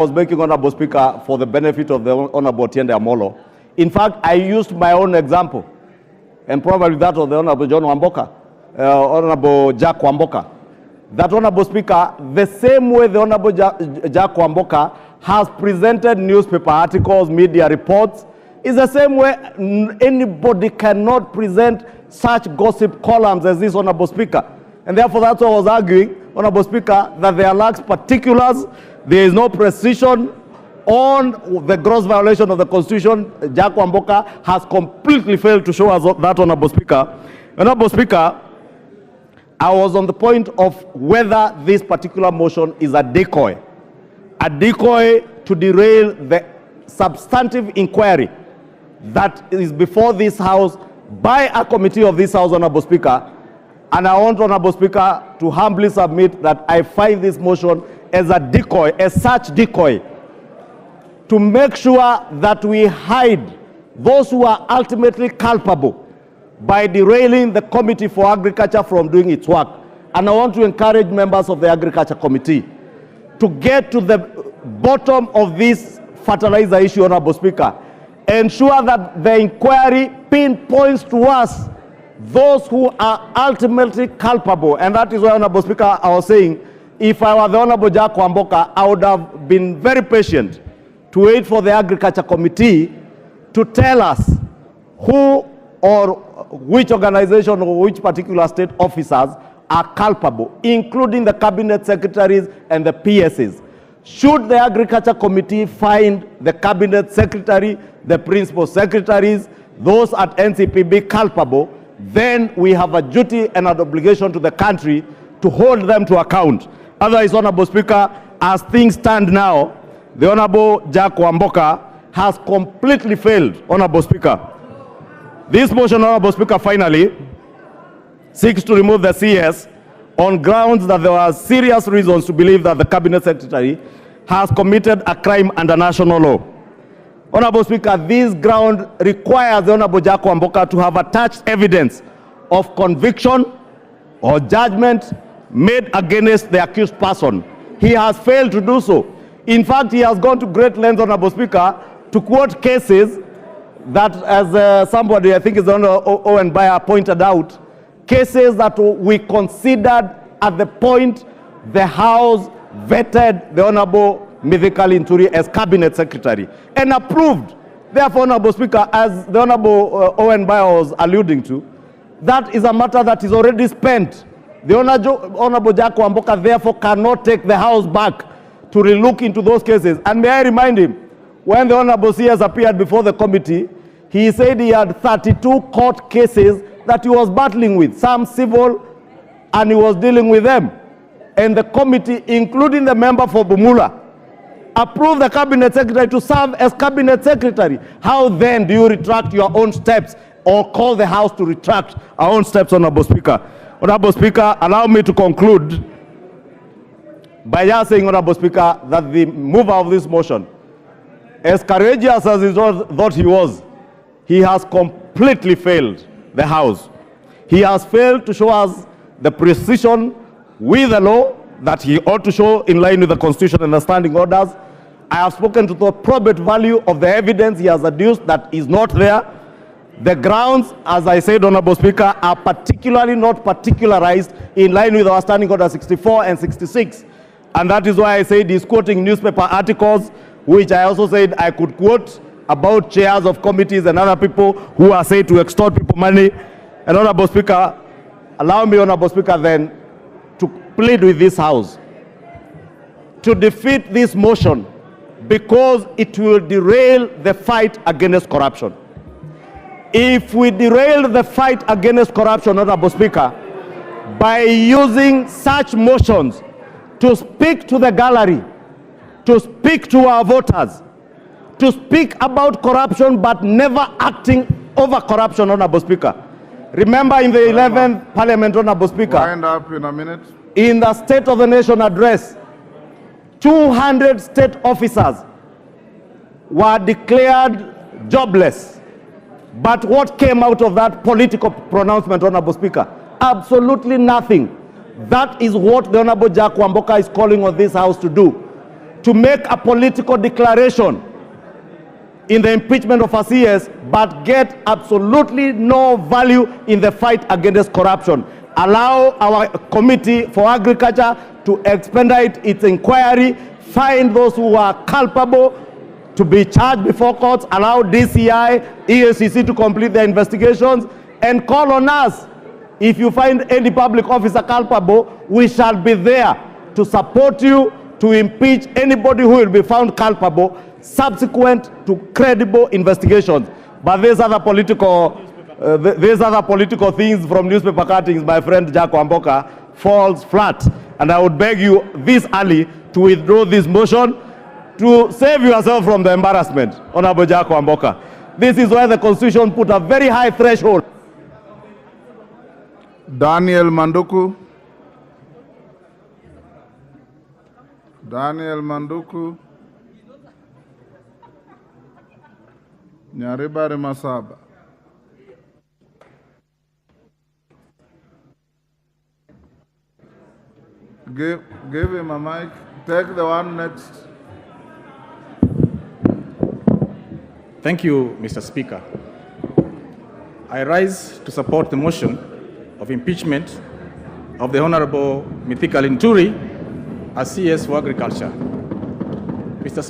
was making, Honorable Speaker, for the benefit of the Honorable Otiende Amolo. In fact, I used my own example, and probably that of the Honorable John Wamboka, Honorable Jack Wamboka. That, Honorable Speaker, the same way the Honorable Jack Wamboka has presented newspaper articles, media reports, is the same way anybody cannot present such gossip columns as this, Honorable Speaker. And therefore, that's why I was arguing, Honorable Speaker, that there are lax particulars, there is no precision on the gross violation of the Constitution. Jack Wamboka has completely failed to show us that, Honorable Speaker. Honorable Speaker, I was on the point of whether this particular motion is a decoy to derail the substantive inquiry that is before this House by a committee of this House, Honorable Speaker. And I want, Honorable Speaker, to humbly submit that I find this motion as a decoy, as such decoy, to make sure that we hide those who are ultimately culpable by derailing the Committee for Agriculture from doing its work. And I want to encourage members of the Agriculture Committee to get to the bottom of this fertilizer issue, Honorable Speaker. Ensure that the inquiry pinpoints to us those who are ultimately culpable. And that is why, Honorable Speaker, I was saying, if I were the Honorable Jack Wamboka, I would have been very patient to wait for the Agriculture Committee to tell us who or which organization or which particular state officers are culpable, including the cabinet secretaries and the PSs. Should the Agriculture Committee find the cabinet secretary, the principal secretaries, those at NCPB culpable, then we have a duty and an obligation to the country to hold them to account. Otherwise, Honorable Speaker, as things stand now, the Honorable Jack Wamboka has completely failed, Honorable Speaker. This motion, Honorable Speaker, finally seeks to remove the CS on grounds that there are serious reasons to believe that the Cabinet Secretary has committed a crime under national law. Honorable Speaker, this ground requires the Honorable Jack Wamboka to have attached evidence of conviction or judgment made against the accused person. He has failed to do so. In fact, he has gone to great lengths, Honorable Speaker, to quote cases that, as somebody, I think is Honorable Owen Bayer, pointed out, cases that we considered at the point the House vetted the Honorable Mithika Linturi as Cabinet Secretary and approved. Therefore, Honorable Speaker, as the Honorable Owen Bayer was alluding to, that is a matter that is already spent. The Honorable Jack Wamboka therefore cannot take the House back to relook into those cases. And may I remind him, when the Honorable CS appeared before the committee, he said he had 32 court cases that he was battling with, some civil, and he was dealing with them. And the committee, including the member for Bumula, approved the Cabinet Secretary to serve as Cabinet Secretary. How then do you retract your own steps or call the House to retract our own steps, Honorable Speaker? Honorable Speaker, allow me to conclude by just saying, Honorable Speaker, that the mover of this motion, as courageous as he thought he was, he has completely failed the House. He has failed to show us the precision with the law that he ought to show in line with the Constitution and the standing orders. I have spoken to the probate value of the evidence he has adduced that is not there. The grounds, as I said, Honorable Speaker, are particularly not particularized in line with our standing order 64 and 66. And that is why I said he's quoting newspaper articles, which I also said I could quote about chairs of committees and other people who are said to extort people money. And Honorable Speaker, allow me, Honorable Speaker, then to plead with this House to defeat this motion because it will derail the fight against corruption. If we derail the fight against corruption, Honorable Speaker, by using such motions to speak to the gallery, to speak to our voters, to speak about corruption but never acting over corruption, Honorable Speaker. Remember in the 11th Parliament, Honorable Speaker, wind up in a minute. In the State of the Nation address, 200 state officers were declared jobless. But what came out of that political pronouncement, Honorable Speaker? Absolutely nothing. That is what the Honorable Jack Wamboka is calling on this House to do. to make a political declaration in the impeachment of a CS, but get absolutely no value in the fight against corruption. Allow our Committee for Agriculture to expedite its inquiry, find those who are culpable to be charged before courts, allow DCI, EACC to complete their investigations, and call on us. If you find any public officer culpable, we shall be there to support you to impeach anybody who will be found culpable subsequent to credible investigations. But these other political things from newspaper cuttings, my friend Jack Wamboka, falls flat. And I would beg you this early to withdraw this motion to save yourself from the embarrassment, Honorable Jack Wamboka. This is why the Constitution put a very high threshold. Daniel Manduku. Daniel Manduku. Nyaribari Masaba. Give him a mic. Take the one next. Thank you, Mr. Speaker. I rise to support the motion of impeachment of the Honorable Mithika Linturi as CS for Agriculture. Mr. Speaker,